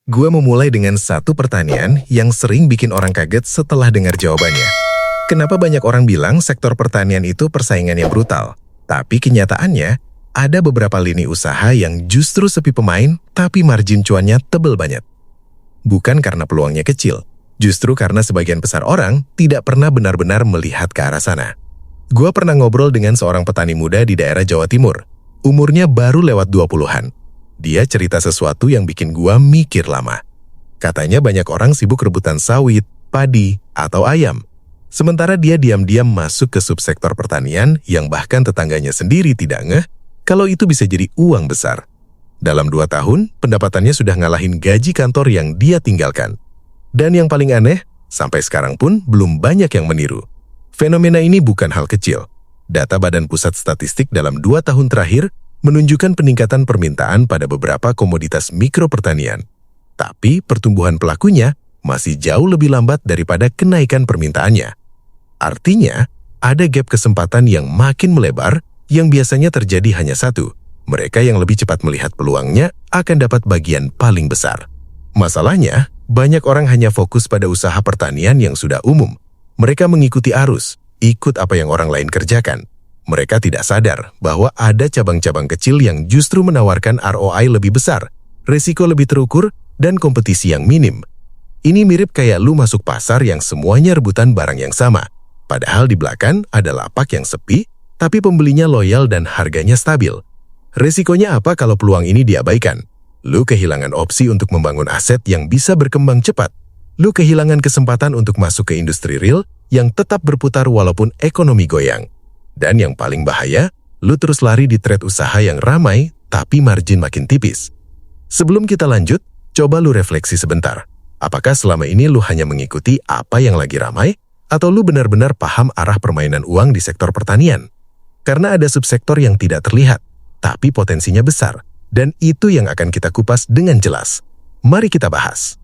Gua memulai dengan satu pertanyaan yang sering bikin orang kaget setelah dengar jawabannya. Kenapa banyak orang bilang sektor pertanian itu persaingannya brutal? Tapi kenyataannya, ada beberapa lini usaha yang justru sepi pemain, tapi margin cuannya tebel banget. Bukan karena peluangnya kecil, justru karena sebagian besar orang tidak pernah benar-benar melihat ke arah sana. Gua pernah ngobrol dengan seorang petani muda di daerah Jawa Timur. Umurnya baru lewat 20-an. Dia cerita sesuatu yang bikin gua mikir lama. Katanya banyak orang sibuk rebutan sawit, padi, atau ayam. Sementara dia diam-diam masuk ke subsektor pertanian yang bahkan tetangganya sendiri tidak ngeh kalau itu bisa jadi uang besar. Dalam 2 tahun, pendapatannya sudah ngalahin gaji kantor yang dia tinggalkan. Dan yang paling aneh, sampai sekarang pun belum banyak yang meniru. Fenomena ini bukan hal kecil. Data Badan Pusat Statistik dalam 2 tahun terakhir menunjukkan peningkatan permintaan pada beberapa komoditas mikro pertanian. Tapi pertumbuhan pelakunya masih jauh lebih lambat daripada kenaikan permintaannya. Artinya, ada gap kesempatan yang makin melebar yang biasanya terjadi hanya satu. Mereka yang lebih cepat melihat peluangnya akan dapat bagian paling besar. Masalahnya, banyak orang hanya fokus pada usaha pertanian yang sudah umum. Mereka mengikuti arus, ikut apa yang orang lain kerjakan. Mereka tidak sadar bahwa ada cabang-cabang kecil yang justru menawarkan ROI lebih besar, risiko lebih terukur, dan kompetisi yang minim. Ini mirip kayak lu masuk pasar yang semuanya rebutan barang yang sama. Padahal di belakang ada lapak yang sepi, tapi pembelinya loyal dan harganya stabil. Risikonya apa kalau peluang ini diabaikan? Lu kehilangan opsi untuk membangun aset yang bisa berkembang cepat. Lu kehilangan kesempatan untuk masuk ke industri real yang tetap berputar walaupun ekonomi goyang. Dan yang paling bahaya, lu terus lari di trade usaha yang ramai, tapi margin makin tipis. Sebelum kita lanjut, coba lu refleksi sebentar. Apakah selama ini lu hanya mengikuti apa yang lagi ramai, atau lu benar-benar paham arah permainan uang di sektor pertanian? Karena ada subsektor yang tidak terlihat, tapi potensinya besar, dan itu yang akan kita kupas dengan jelas. Mari kita bahas.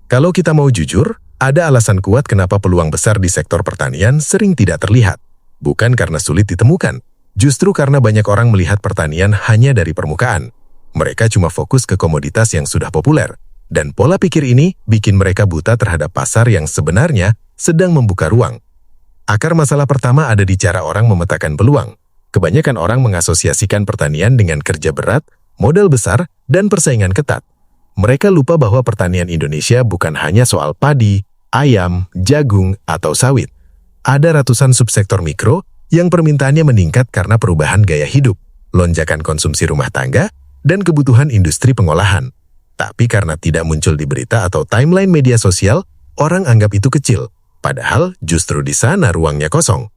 Kalau kita mau jujur, ada alasan kuat kenapa peluang besar di sektor pertanian sering tidak terlihat. Bukan karena sulit ditemukan, justru karena banyak orang melihat pertanian hanya dari permukaan. Mereka cuma fokus ke komoditas yang sudah populer, dan pola pikir ini bikin mereka buta terhadap pasar yang sebenarnya sedang membuka ruang. Akar masalah pertama ada di cara orang memetakan peluang. Kebanyakan orang mengasosiasikan pertanian dengan kerja berat, modal besar, dan persaingan ketat. Mereka lupa bahwa pertanian Indonesia bukan hanya soal padi, ayam, jagung, atau sawit. Ada ratusan subsektor mikro yang permintaannya meningkat karena perubahan gaya hidup, lonjakan konsumsi rumah tangga, dan kebutuhan industri pengolahan. Tapi karena tidak muncul di berita atau timeline media sosial, orang anggap itu kecil. Padahal justru di sana ruangnya kosong.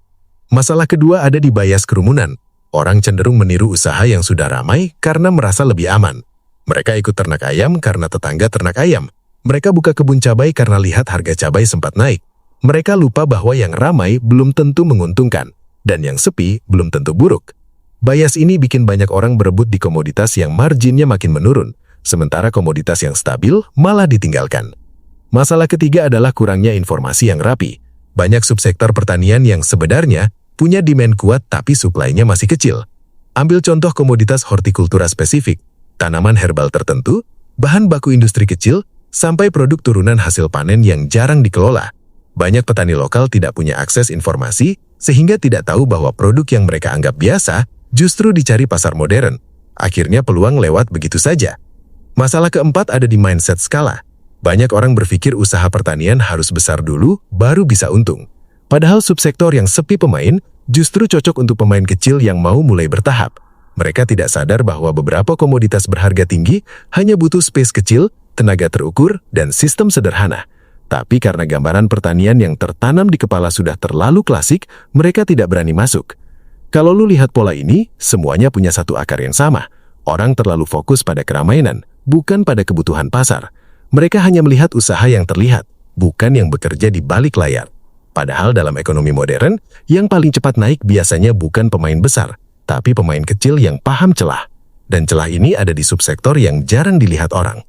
Masalah kedua ada di bias kerumunan. Orang cenderung meniru usaha yang sudah ramai karena merasa lebih aman. Mereka ikut ternak ayam karena tetangga ternak ayam. Mereka buka kebun cabai karena lihat harga cabai sempat naik. Mereka lupa bahwa yang ramai belum tentu menguntungkan, dan yang sepi belum tentu buruk. Bias ini bikin banyak orang berebut di komoditas yang marginnya makin menurun, sementara komoditas yang stabil malah ditinggalkan. Masalah ketiga adalah kurangnya informasi yang rapi. Banyak subsektor pertanian yang sebenarnya punya demand kuat tapi supply-nya masih kecil. Ambil contoh komoditas hortikultura spesifik, tanaman herbal tertentu, bahan baku industri kecil, sampai produk turunan hasil panen yang jarang dikelola. Banyak petani lokal tidak punya akses informasi, sehingga tidak tahu bahwa produk yang mereka anggap biasa justru dicari pasar modern. Akhirnya peluang lewat begitu saja. Masalah keempat ada di mindset skala. Banyak orang berpikir usaha pertanian harus besar dulu, baru bisa untung. Padahal subsektor yang sepi pemain justru cocok untuk pemain kecil yang mau mulai bertahap. Mereka tidak sadar bahwa beberapa komoditas berharga tinggi hanya butuh space kecil, tenaga terukur, dan sistem sederhana. Tapi karena gambaran pertanian yang tertanam di kepala sudah terlalu klasik, mereka tidak berani masuk. Kalau lu lihat pola ini, semuanya punya satu akar yang sama. Orang terlalu fokus pada keramaian, bukan pada kebutuhan pasar. Mereka hanya melihat usaha yang terlihat, bukan yang bekerja di balik layar. Padahal dalam ekonomi modern, yang paling cepat naik biasanya bukan pemain besar, tapi pemain kecil yang paham celah. Dan celah ini ada di subsektor yang jarang dilihat orang.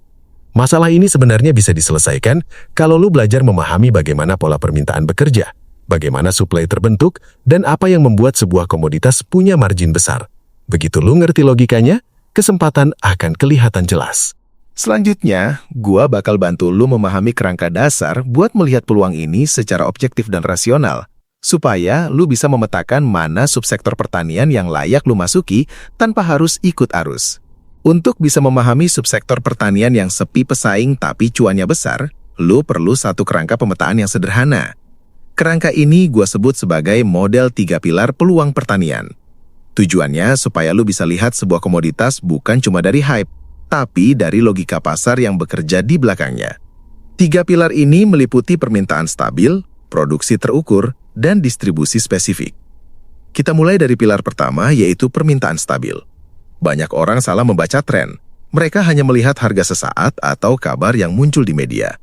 Masalah ini sebenarnya bisa diselesaikan kalau lu belajar memahami bagaimana pola permintaan bekerja, bagaimana suplai terbentuk, dan apa yang membuat sebuah komoditas punya margin besar. Begitu lu ngerti logikanya, kesempatan akan kelihatan jelas. Selanjutnya, gua bakal bantu lu memahami kerangka dasar buat melihat peluang ini secara objektif dan rasional, supaya lu bisa memetakan mana subsektor pertanian yang layak lu masuki tanpa harus ikut arus. Untuk bisa memahami subsektor pertanian yang sepi pesaing tapi cuannya besar, lu perlu satu kerangka pemetaan yang sederhana. Kerangka ini gua sebut sebagai model 3 pilar peluang pertanian. Tujuannya supaya lu bisa lihat sebuah komoditas bukan cuma dari hype, tapi dari logika pasar yang bekerja di belakangnya. 3 pilar ini meliputi permintaan stabil, produksi terukur, dan distribusi spesifik. Kita mulai dari pilar pertama, yaitu permintaan stabil. Banyak orang salah membaca tren. Mereka hanya melihat harga sesaat atau kabar yang muncul di media.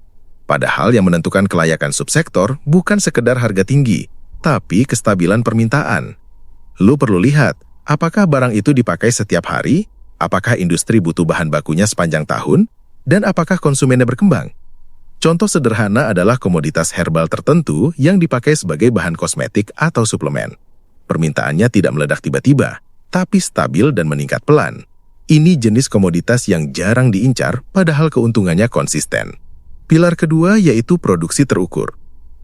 Padahal yang menentukan kelayakan subsektor bukan sekedar harga tinggi, tapi kestabilan permintaan. Lu perlu lihat, apakah barang itu dipakai setiap hari, apakah industri butuh bahan bakunya sepanjang tahun, dan apakah konsumennya berkembang? Contoh sederhana adalah komoditas herbal tertentu yang dipakai sebagai bahan kosmetik atau suplemen. Permintaannya tidak meledak tiba-tiba, tapi stabil dan meningkat pelan. Ini jenis komoditas yang jarang diincar, padahal keuntungannya konsisten. Pilar kedua yaitu produksi terukur.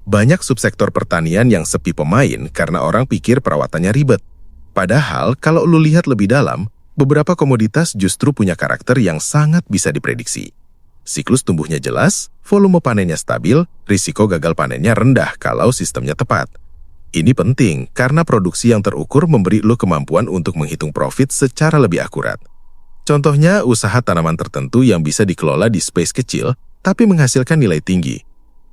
Banyak subsektor pertanian yang sepi pemain karena orang pikir perawatannya ribet. Padahal kalau lu lihat lebih dalam, beberapa komoditas justru punya karakter yang sangat bisa diprediksi. Siklus tumbuhnya jelas, volume panennya stabil, risiko gagal panennya rendah kalau sistemnya tepat. Ini penting karena produksi yang terukur memberi lo kemampuan untuk menghitung profit secara lebih akurat. Contohnya usaha tanaman tertentu yang bisa dikelola di space kecil, tapi menghasilkan nilai tinggi.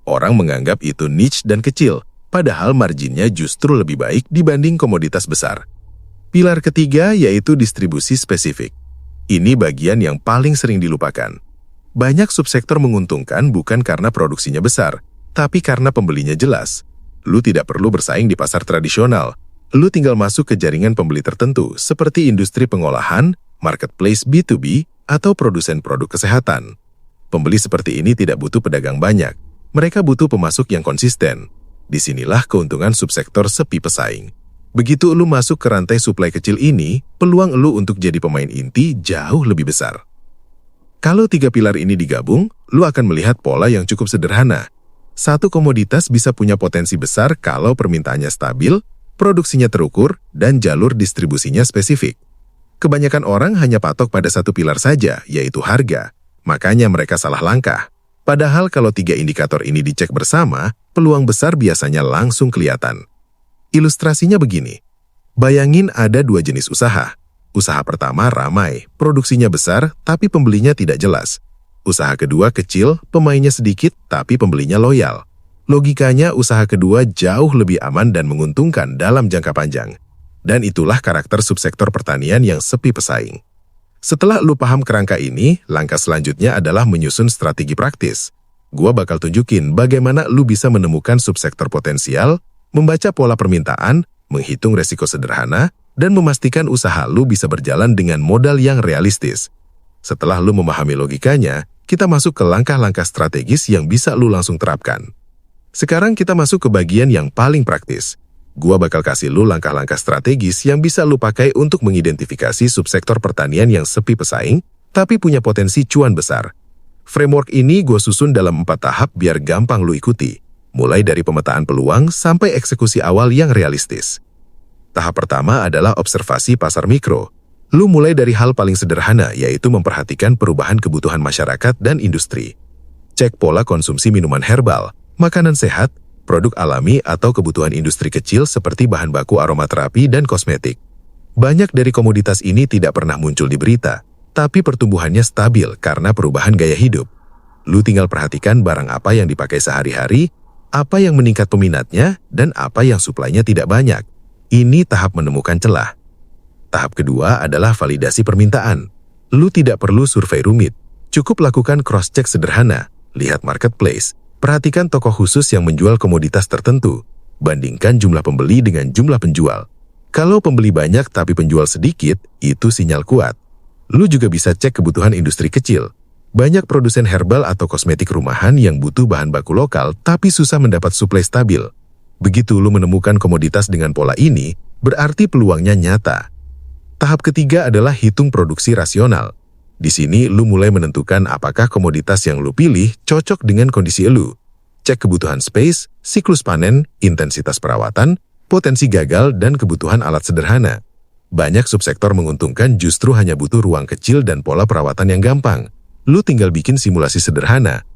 Orang menganggap itu niche dan kecil, padahal marginnya justru lebih baik dibanding komoditas besar. Pilar ketiga yaitu distribusi spesifik. Ini bagian yang paling sering dilupakan. Banyak subsektor menguntungkan bukan karena produksinya besar, tapi karena pembelinya jelas. Lu tidak perlu bersaing di pasar tradisional. Lu tinggal masuk ke jaringan pembeli tertentu, seperti industri pengolahan, marketplace B2B, atau produsen produk kesehatan. Pembeli seperti ini tidak butuh pedagang banyak. Mereka butuh pemasok yang konsisten. Disinilah keuntungan subsektor sepi pesaing. Begitu lu masuk ke rantai suplai kecil ini, peluang lu untuk jadi pemain inti jauh lebih besar. Kalau 3 pilar ini digabung, lu akan melihat pola yang cukup sederhana. Satu komoditas bisa punya potensi besar kalau permintaannya stabil, produksinya terukur, dan jalur distribusinya spesifik. Kebanyakan orang hanya patok pada satu pilar saja, yaitu harga. Makanya mereka salah langkah. Padahal kalau 3 indikator ini dicek bersama, peluang besar biasanya langsung kelihatan. Ilustrasinya begini. Bayangin ada 2 jenis usaha. Usaha pertama ramai, produksinya besar, tapi pembelinya tidak jelas. Usaha kedua kecil, pemainnya sedikit, tapi pembelinya loyal. Logikanya, usaha kedua jauh lebih aman dan menguntungkan dalam jangka panjang. Dan itulah karakter subsektor pertanian yang sepi pesaing. Setelah lu paham kerangka ini, langkah selanjutnya adalah menyusun strategi praktis. Gua bakal tunjukin bagaimana lu bisa menemukan subsektor potensial, membaca pola permintaan, menghitung resiko sederhana, dan memastikan usaha lu bisa berjalan dengan modal yang realistis. Setelah lu memahami logikanya, kita masuk ke langkah-langkah strategis yang bisa lu langsung terapkan. Sekarang kita masuk ke bagian yang paling praktis. Gua bakal kasih lu langkah-langkah strategis yang bisa lu pakai untuk mengidentifikasi subsektor pertanian yang sepi pesaing, tapi punya potensi cuan besar. Framework ini gua susun dalam 4 tahap biar gampang lu ikuti. Mulai dari pemetaan peluang sampai eksekusi awal yang realistis. Tahap pertama adalah observasi pasar mikro. Lu mulai dari hal paling sederhana, yaitu memperhatikan perubahan kebutuhan masyarakat dan industri. Cek pola konsumsi minuman herbal, makanan sehat, produk alami atau kebutuhan industri kecil seperti bahan baku aromaterapi dan kosmetik. Banyak dari komoditas ini tidak pernah muncul di berita, tapi pertumbuhannya stabil karena perubahan gaya hidup. Lu tinggal perhatikan barang apa yang dipakai sehari-hari, apa yang meningkat peminatnya, dan apa yang suplainya tidak banyak. Ini tahap menemukan celah. Tahap kedua adalah validasi permintaan. Lu tidak perlu survei rumit. Cukup lakukan cross-check sederhana. Lihat marketplace. Perhatikan toko khusus yang menjual komoditas tertentu. Bandingkan jumlah pembeli dengan jumlah penjual. Kalau pembeli banyak tapi penjual sedikit, itu sinyal kuat. Lu juga bisa cek kebutuhan industri kecil. Banyak produsen herbal atau kosmetik rumahan yang butuh bahan baku lokal tapi susah mendapat suplai stabil. Begitu lu menemukan komoditas dengan pola ini, berarti peluangnya nyata. Tahap ketiga adalah hitung produksi rasional. Di sini lu mulai menentukan apakah komoditas yang lu pilih cocok dengan kondisi lu. Cek kebutuhan space, siklus panen, intensitas perawatan, potensi gagal, dan kebutuhan alat sederhana. Banyak subsektor menguntungkan justru hanya butuh ruang kecil dan pola perawatan yang gampang. Lu tinggal bikin simulasi sederhana.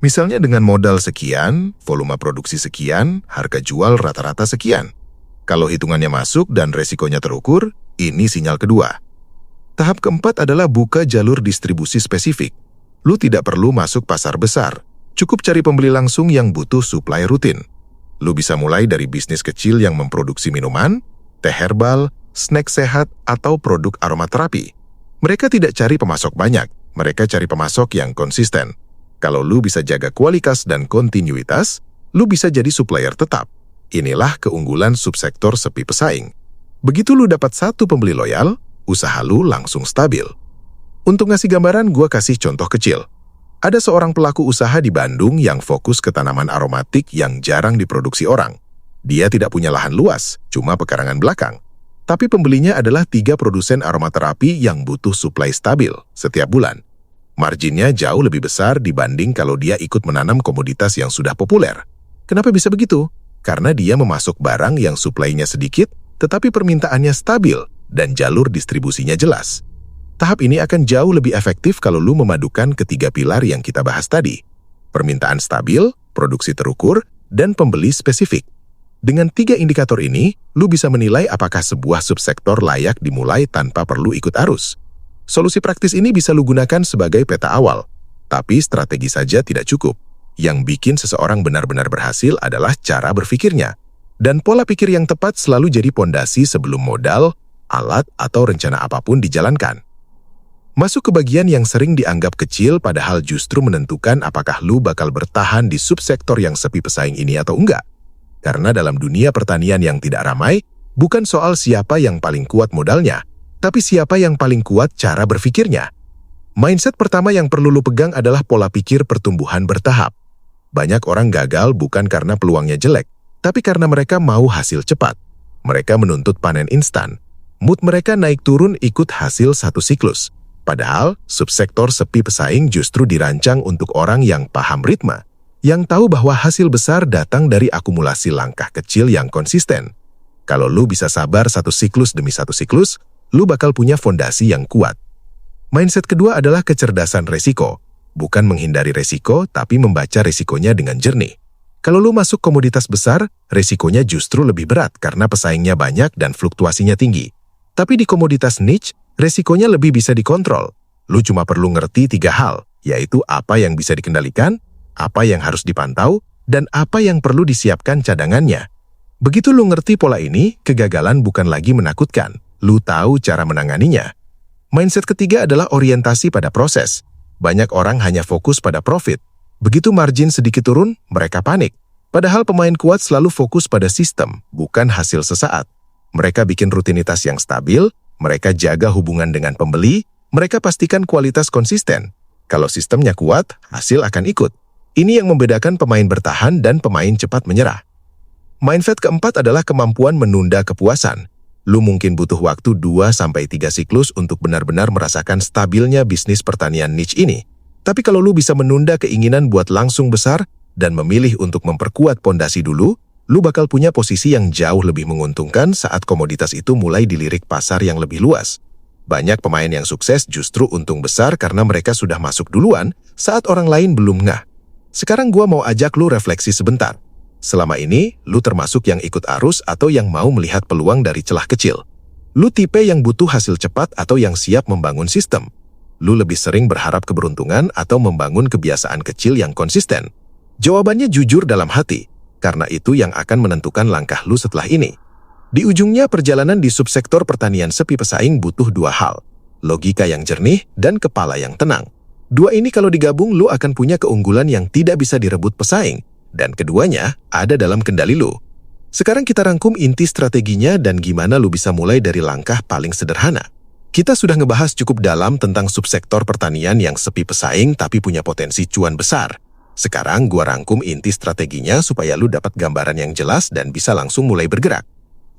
Misalnya dengan modal sekian, volume produksi sekian, harga jual rata-rata sekian. Kalau hitungannya masuk dan resikonya terukur, ini sinyal kedua. Tahap keempat adalah buka jalur distribusi spesifik. Lu tidak perlu masuk pasar besar. Cukup cari pembeli langsung yang butuh suplai rutin. Lu bisa mulai dari bisnis kecil yang memproduksi minuman, teh herbal, snack sehat, atau produk aromaterapi. Mereka tidak cari pemasok banyak, mereka cari pemasok yang konsisten. Kalau lu bisa jaga kualitas dan kontinuitas, lu bisa jadi supplier tetap. Inilah keunggulan subsektor sepi pesaing. Begitu lu dapat satu pembeli loyal, usaha lu langsung stabil. Untuk ngasih gambaran, gua kasih contoh kecil. Ada seorang pelaku usaha di Bandung yang fokus ke tanaman aromatik yang jarang diproduksi orang. Dia tidak punya lahan luas, cuma pekarangan belakang. Tapi pembelinya adalah 3 produsen aromaterapi yang butuh suplai stabil setiap bulan. Marginnya jauh lebih besar dibanding kalau dia ikut menanam komoditas yang sudah populer. Kenapa bisa begitu? Karena dia memasok barang yang suplainya sedikit, tetapi permintaannya stabil dan jalur distribusinya jelas. Tahap ini akan jauh lebih efektif kalau lu memadukan ketiga pilar yang kita bahas tadi. Permintaan stabil, produksi terukur, dan pembeli spesifik. Dengan 3 indikator ini, lu bisa menilai apakah sebuah subsektor layak dimulai tanpa perlu ikut arus. Solusi praktis ini bisa lu gunakan sebagai peta awal, tapi strategi saja tidak cukup. Yang bikin seseorang benar-benar berhasil adalah cara berpikirnya. Dan pola pikir yang tepat selalu jadi pondasi sebelum modal, alat, atau rencana apapun dijalankan. Masuk ke bagian yang sering dianggap kecil padahal justru menentukan apakah lu bakal bertahan di subsektor yang sepi pesaing ini atau enggak. Karena dalam dunia pertanian yang tidak ramai, bukan soal siapa yang paling kuat modalnya, tapi siapa yang paling kuat cara berpikirnya. Mindset pertama yang perlu lu pegang adalah pola pikir pertumbuhan bertahap. Banyak orang gagal bukan karena peluangnya jelek, tapi karena mereka mau hasil cepat. Mereka menuntut panen instan. Mood mereka naik turun ikut hasil satu siklus. Padahal, subsektor sepi pesaing justru dirancang untuk orang yang paham ritme, yang tahu bahwa hasil besar datang dari akumulasi langkah kecil yang konsisten. Kalau lu bisa sabar satu siklus demi satu siklus, lu bakal punya fondasi yang kuat. Mindset kedua adalah kecerdasan resiko. Bukan menghindari resiko, tapi membaca resikonya dengan jernih. Kalau lu masuk komoditas besar, resikonya justru lebih berat karena pesaingnya banyak dan fluktuasinya tinggi. Tapi di komoditas niche, resikonya lebih bisa dikontrol. Lu cuma perlu ngerti 3 hal, yaitu apa yang bisa dikendalikan, apa yang harus dipantau, dan apa yang perlu disiapkan cadangannya. Begitu lu ngerti pola ini, kegagalan bukan lagi menakutkan. Lu tahu cara menanganinya. Mindset ketiga adalah orientasi pada proses. Banyak orang hanya fokus pada profit. Begitu margin sedikit turun, mereka panik. Padahal pemain kuat selalu fokus pada sistem, bukan hasil sesaat. Mereka bikin rutinitas yang stabil, mereka jaga hubungan dengan pembeli, mereka pastikan kualitas konsisten. Kalau sistemnya kuat, hasil akan ikut. Ini yang membedakan pemain bertahan dan pemain cepat menyerah. Mindset keempat adalah kemampuan menunda kepuasan. Lu mungkin butuh waktu 2-3 siklus untuk benar-benar merasakan stabilnya bisnis pertanian niche ini. Tapi kalau lu bisa menunda keinginan buat langsung besar dan memilih untuk memperkuat pondasi dulu, lu bakal punya posisi yang jauh lebih menguntungkan saat komoditas itu mulai dilirik pasar yang lebih luas. Banyak pemain yang sukses justru untung besar karena mereka sudah masuk duluan saat orang lain belum ngeh. Sekarang gua mau ajak lu refleksi sebentar. Selama ini, lu termasuk yang ikut arus atau yang mau melihat peluang dari celah kecil. Lu tipe yang butuh hasil cepat atau yang siap membangun sistem. Lu lebih sering berharap keberuntungan atau membangun kebiasaan kecil yang konsisten. Jawabannya jujur dalam hati. Karena itu yang akan menentukan langkah lu setelah ini. Di ujungnya, perjalanan di subsektor pertanian sepi pesaing butuh 2 hal. Logika yang jernih dan kepala yang tenang. 2 ini kalau digabung, lu akan punya keunggulan yang tidak bisa direbut pesaing. Dan keduanya ada dalam kendali lu. Sekarang kita rangkum inti strateginya dan gimana lu bisa mulai dari langkah paling sederhana. Kita sudah ngebahas cukup dalam tentang subsektor pertanian yang sepi pesaing tapi punya potensi cuan besar. Sekarang gua rangkum inti strateginya supaya lu dapat gambaran yang jelas dan bisa langsung mulai bergerak.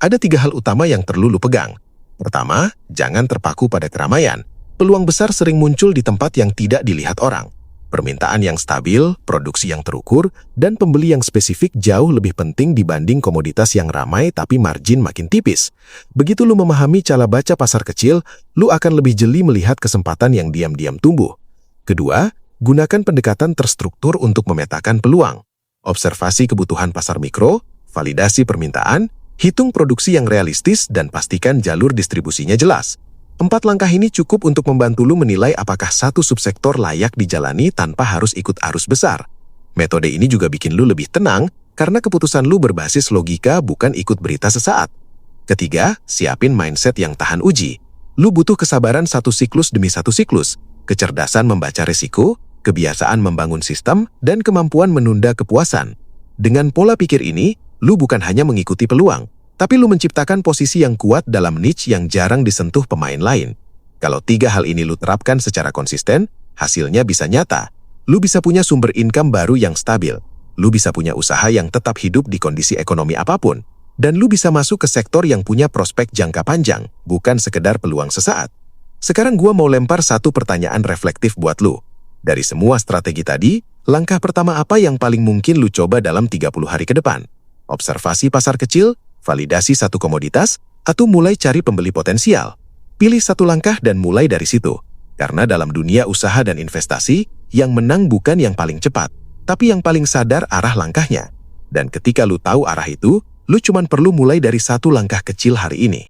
Ada 3 hal utama yang perlu lu pegang. Pertama, jangan terpaku pada keramaian. peluang besar sering muncul di tempat yang tidak dilihat orang. Permintaan yang stabil, produksi yang terukur, dan pembeli yang spesifik jauh lebih penting dibanding komoditas yang ramai tapi margin makin tipis. Begitu lu memahami cara baca pasar kecil, lu akan lebih jeli melihat kesempatan yang diam-diam tumbuh. Kedua, gunakan pendekatan terstruktur untuk memetakan peluang. Observasi kebutuhan pasar mikro, validasi permintaan, hitung produksi yang realistis, dan pastikan jalur distribusinya jelas. 4 langkah ini cukup untuk membantu lu menilai apakah satu subsektor layak dijalani tanpa harus ikut arus besar. Metode ini juga bikin lu lebih tenang karena keputusan lu berbasis logika bukan ikut berita sesaat. Ketiga, siapin mindset yang tahan uji. Lu butuh kesabaran satu siklus demi satu siklus, kecerdasan membaca risiko, kebiasaan membangun sistem, dan kemampuan menunda kepuasan. Dengan pola pikir ini, lu bukan hanya mengikuti peluang, tapi lu menciptakan posisi yang kuat dalam niche yang jarang disentuh pemain lain. Kalau 3 hal ini lu terapkan secara konsisten, hasilnya bisa nyata. Lu bisa punya sumber income baru yang stabil. Lu bisa punya usaha yang tetap hidup di kondisi ekonomi apapun. Dan lu bisa masuk ke sektor yang punya prospek jangka panjang, bukan sekedar peluang sesaat. Sekarang gua mau lempar satu pertanyaan reflektif buat lu. Dari semua strategi tadi, langkah pertama apa yang paling mungkin lu coba dalam 30 hari ke depan? Observasi pasar kecil, validasi satu komoditas, atau mulai cari pembeli potensial? Pilih satu langkah dan mulai dari situ. Karena dalam dunia usaha dan investasi, yang menang bukan yang paling cepat, tapi yang paling sadar arah langkahnya. Dan ketika lu tahu arah itu, lu cuman perlu mulai dari satu langkah kecil hari ini.